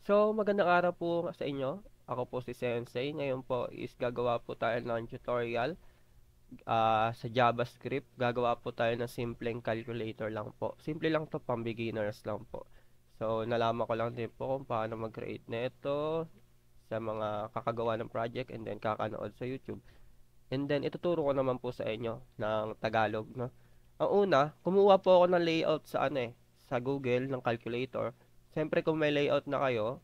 So, magandang araw po sa inyo. Ako po si Sensei. Ngayon po is gagawa po tayo ng tutorial sa JavaScript. Gagawa po tayo ng simpleng calculator lang po. Simple lang to, pang beginners lang po. So, nalaman ko lang din po kung paano mag-create nito sa mga kakagawa ng project and then kakanood sa YouTube. And then, ituturo ko naman po sa inyo ng Tagalog, no? Ang una, kumuha po ako ng layout sa sa Google ng calculator. Siyempre, kung may layout na kayo,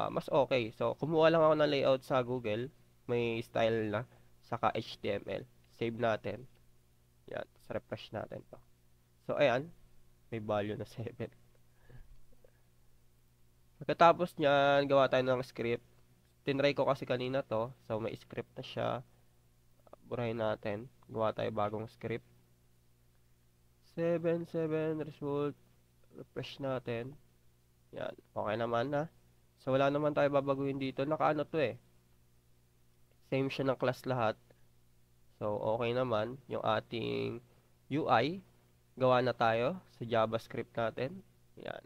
mas okay. So, kumuha lang ako ng layout sa Google. May style na. Saka HTML. Save natin. Yan. So, refresh natin to. So, ayan. May value na 7. Pagkatapos nyan, gawa tayo ng script. Tinry ko kasi kanina to. So, may script na siya. Burahin natin. Gawa tayo bagong script. 7 result. Refresh natin. Yan. Okay naman na. So, wala naman tayo babaguhin dito. Nakaano to eh. Same siya ng class lahat. So, okay naman yung ating UI. Gawa na tayo sa JavaScript natin. Yan.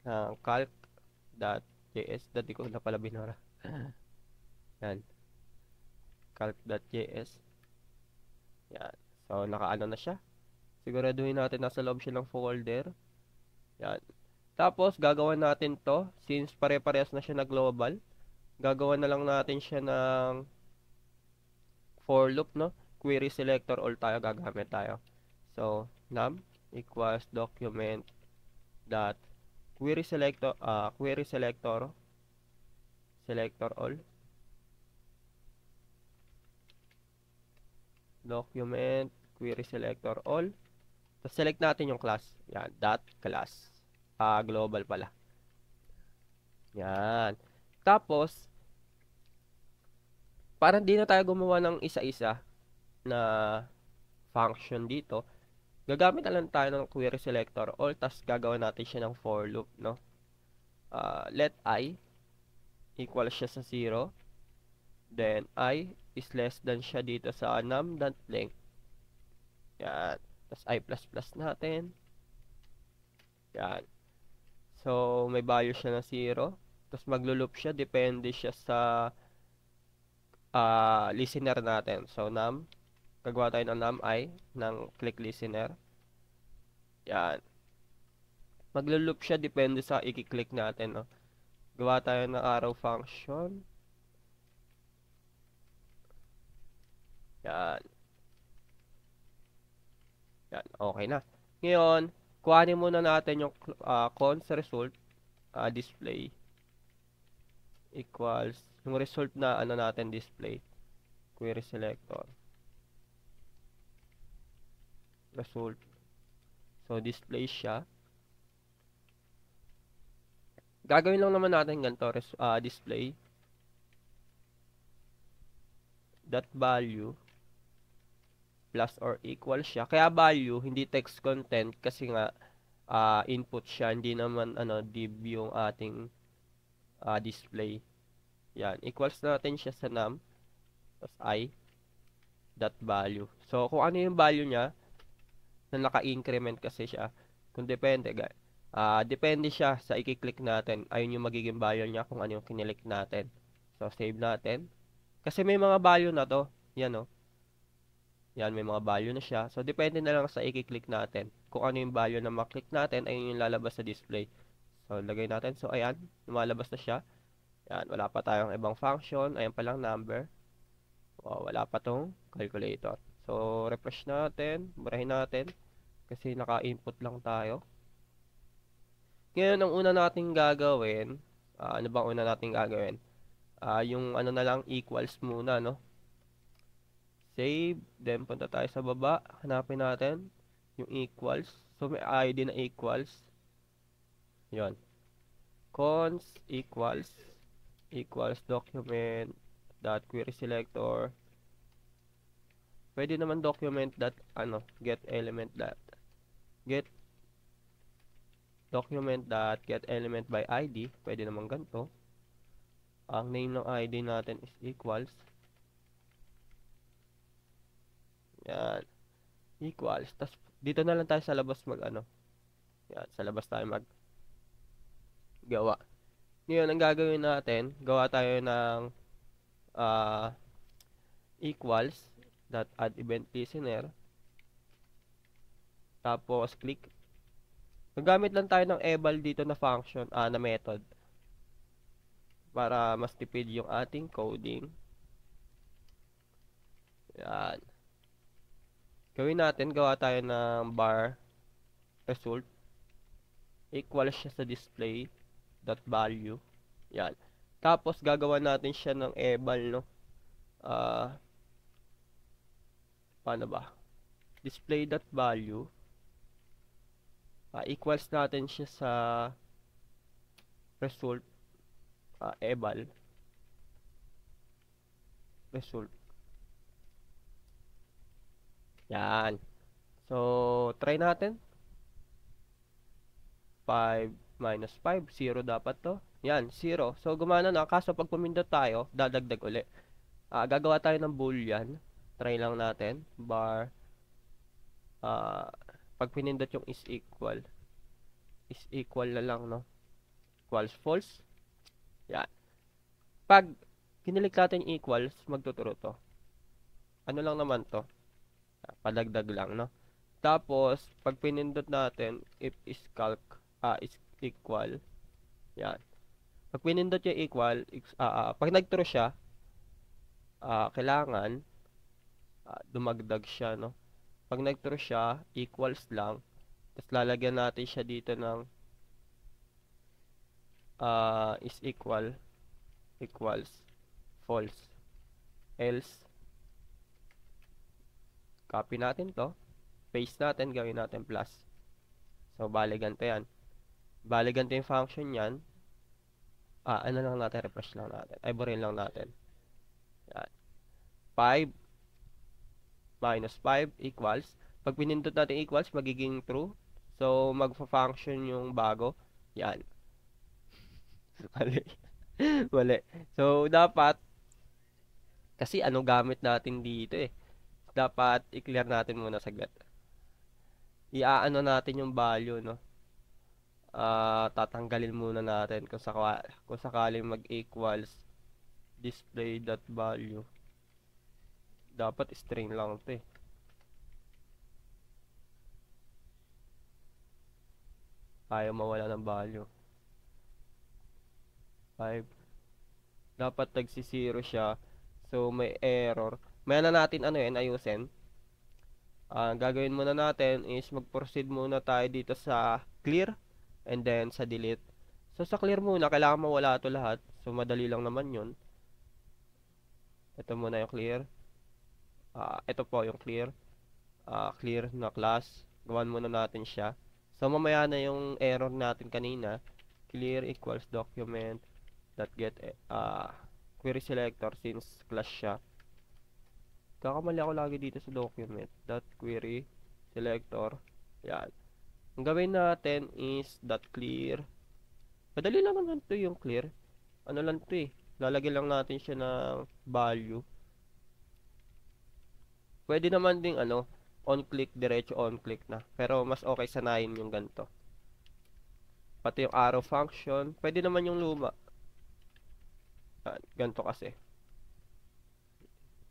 Ng calc.js. Dati ko na pala binara. Yan. Calc.js. Yan. So, nakaano na siya. Siguraduhin natin nasa loob siya ng folder. Yan. Tapos, gagawa natin to. Since pare-parehas na siya na global, gagawa na lang natin siya ng for loop, no? Query selector all tayo gagamit tayo. So, num equals document dot query selector selector all document query selector all. Tapos select natin yung class. Yan, dot class. Global pala. Yan. Tapos, para hindi na tayo gumawa ng isa-isa na function dito, gagamit na lang tayo ng query selector all, tapos gagawin natin siya ng for loop, no? Let I equal siya sa 0, then I is less than siya dito sa num.length. Yan. Tapos I plus plus natin. Yan. So, may value siya na 0. Tapos maglo-loop siya, depende siya sa listener natin. So, gagawa tayo ng num I, ng click listener. Yan. Maglo-loop siya, depende sa i-click natin, no? Gawa tayo ng arrow function. Yan. Yan. Okay na. Ngayon, kuhanin muna natin yung cons result display equals yung result na ano natin display query selector result. So, display siya. Gagawin lang naman natin ganito, display dot value plus or equal siya. Kaya value, hindi text content kasi nga input siya, hindi naman div yung ating display. Yan, equals natin siya sa num plus I dot value. So, kung ano yung value niya, na naka-increment kasi siya, kung depende, depende siya sa i-click natin. Ayun yung magiging value niya kung ano yung kinilik natin. So, save natin. Kasi may mga value na to. Yan, oh. Yan, may mga value na siya. So, depende na lang sa i-click natin. Kung ano yung value na maklik natin, ayun yung lalabas sa display. So, lagay natin. So, ayan, lumalabas na siya. Yan, wala pa tayong ibang function. Ayan pa lang number. Wala pa tong calculator. So, refresh natin. Burahin natin. Kasi naka-input lang tayo. Ngayon, ang una nating gagawin, ano bang una nating gagawin? Yung ano na lang, equals muna, no? Save, then punta tayo sa baba, hanapin natin yung equals. So, may ID na equals. Yon. Cons equals document dot query selector. Pwede naman document dot get element dot get document dot get element by ID. Pwede naman ganito. Ang name ng ID natin is equals. Yan. Equals. Tapos, dito na lang tayo sa labas Yan, sa labas tayo gawa. Ngayon, ang gagawin natin, gawa tayo ng ah, equals dot add event listener. Tapos, click. Gagamit lang tayo ng eval dito na function, na method. Para mas tipid yung ating coding. Yan. Gawin natin, gawa tayo ng bar result. Equals siya sa display dot value. Yan. Tapos, gagawa natin siya ng eval, no? Paano ba? Display dot value. Equals natin siya sa result. Eval. Result. Yan. So, try natin. 5 minus 5, 0 dapat to. Yan, 0. So, gumana na. Kaso, pag pumindot tayo, dadagdag uli. Gagawa tayo ng boolean. Try lang natin. Bar. Pag pinindot yung is equal na lang, no? Equals false. Yan. Pag kinilik natin equals, magtuturo to. Ano lang naman to? Padagdag lang, no? Tapos, pag pinindot natin, if is equal. Yan. Pag pinindot yung equal, pag nag-true siya, kailangan dumagdag siya, no? Pag nag-true siya, equals lang. Tapos lalagyan natin siya dito ng is equal equals false. Else, copy natin to. Paste natin, gawin natin plus. So, bali ganito yan. Bali ganito yung function yan. Ano lang natin, refresh lang natin. Ay, burin lang natin. Yan. 5 minus 5 equals. Pag pinindot natin equals, magiging true. So, magfa-function yung bago. Yan. Mali. Mali. So, dapat, kasi ano gamit natin dito eh. Dapat i-clear natin muna saglit. Iaano natin yung value, no? Tatanggalin muna natin kung sakaling mag-equals display.value. Dapat string lang 'to eh. Ayaw mawala ng value. 5. Dapat nagsi-0 siya. So may error. May na natin ano yan, ayusin. Gagawin muna natin is mag-proceed muna tayo dito sa clear and then sa delete. So sa clear muna, kailangan mawala ito lahat. So madali lang naman yun. Ito muna yung clear. Ito po yung clear. Clear na class. Gawan muna natin siya. So mamaya na yung error natin kanina. Clear equals document dot get query selector since class siya. Kakamali ako lagi dito sa document dot query selector. Yan. Ang gawin natin is dot clear. Madali lang naman to yung clear. Ano lang to eh. Lalagyan lang natin siya ng value. Pwede naman ding ano, on click, diretso on click na. Pero mas okay sanayin yung ganito. Pati yung arrow function, pwede naman yung luma. Yan, ganito kasi.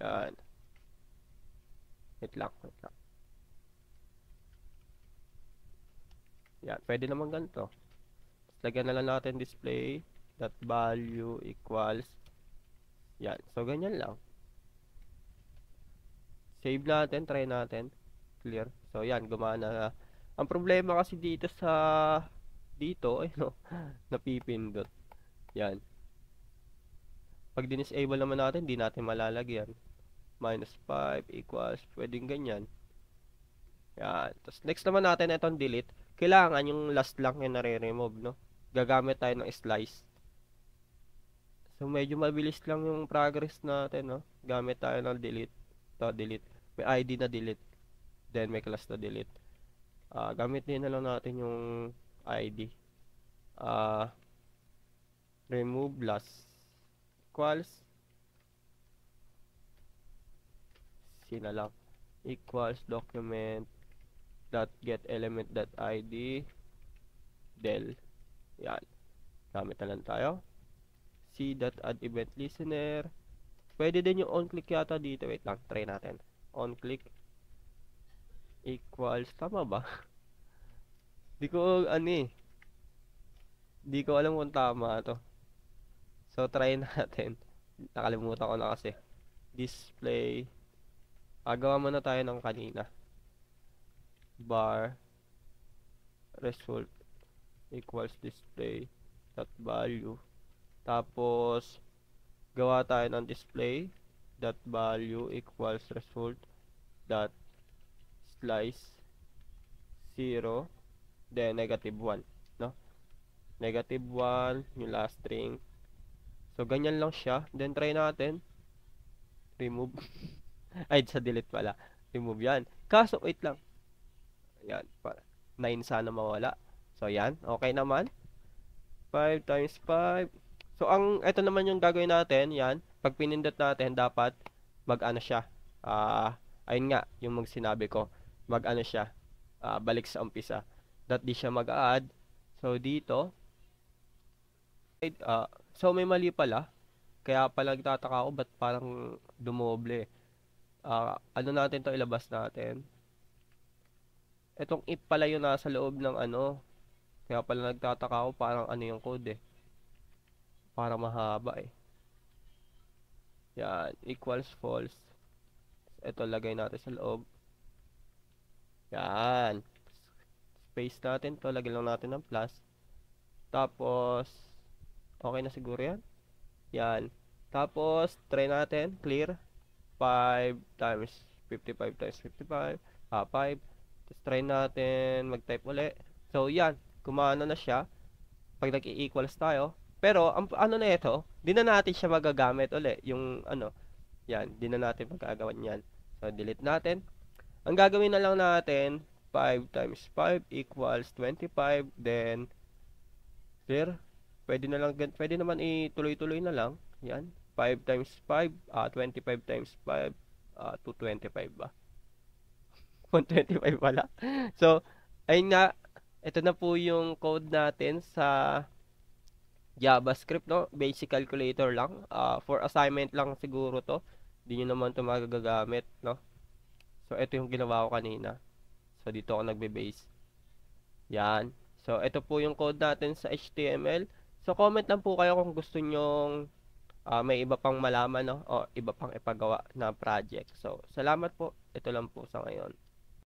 Yan. Wait lang. Yan, pwede naman ganito. Lagyan na lang natin display that value equals. Yan, so ganyan lang. Save natin, try natin. Clear. So yan, gumana na. Ang problema kasi dito dito, ay no, napipindot. Yan. Pag dinisable naman natin, di natin malalagyan. Minus 5 equals, pwedeng ganyan. Yan. Tapos next naman natin itong delete. Kailangan yung last lang yung nare-remove, no? Gagamit tayo ng slice. So medyo mabilis lang yung progress natin, no? Gamit tayo ng delete. Ito, delete. May ID na delete. Then may class na delete. Gamit din na lang natin yung ID. Remove last equals sina lang equals document dot get element dot id del. Yan. Gamit na lang tayo. C.add event listener. Pwede din yung on-click yata dito. Wait lang, try natin. On-click equals, tama ba? Di ko, ano eh. Di ko alam kung tama to. So, try natin. Nakalimutan ko na kasi. Display. Gawa muna tayo ng kanina. Bar. Result equals display dot value. Tapos, gawa tayo ng display dot value equals result dot slice 0 then negative 1, no? Negative 1 yung last string. So, ganyan lang siya. Then, try natin. Remove. Ay, sa delete pala. Remove yan. Kaso, wait lang. Yan. 9 sana mawala. So, yan. Okay naman. 5 times 5. So, ito naman yung gagawin natin. Yan. Pag pinindot natin, dapat mag-ano siya. Ayun nga, yung sinabi ko. Mag-ano siya. Balik sa umpisa. That di siya mag-add. So, dito. So, may mali pala. Kaya pala nagtataka ako ba't parang dumoble. Ano natin to ilabas natin. Itong if pala yung nasa loob ng ano. Kaya pala nagtataka ako parang ano yung code eh. Parang mahaba eh. Yan. Equals false. Ito lagay natin sa loob. Yan. Space natin to. Lagay lang natin ng plus. Tapos, okay na siguro yan. Yan. Tapos, try natin. Clear. 5 times 55 times 55. 5. Tapos, try natin mag-type uli. So, yan. Kumano na siya. Pag nag-i-equals tayo. Pero, ang ano na ito, di na natin siya magagamit uli. Yung ano, yan. Di na natin magagawan yan. So, delete natin. Ang gagawin na lang natin, 5 times 5 equals 25. Then, clear. Pwede naman ituloy-tuloy na lang. Yan. 5 times 5, 25 times 5, 225 ba? 125 pala. So, ayun nga, ito na po yung code natin sa JavaScript, no? Basic calculator lang. For assignment lang siguro to. Hindi nyo naman to magagamit, no? So, ito yung ginawa ko kanina. So, dito ako nagbe-base. Yan. So, ito po yung code natin sa HTML. So, comment lang po kayo kung gusto nyong may iba pang malaman, no? O iba pang ipagawa na project. So, salamat po. Ito lang po sa ngayon.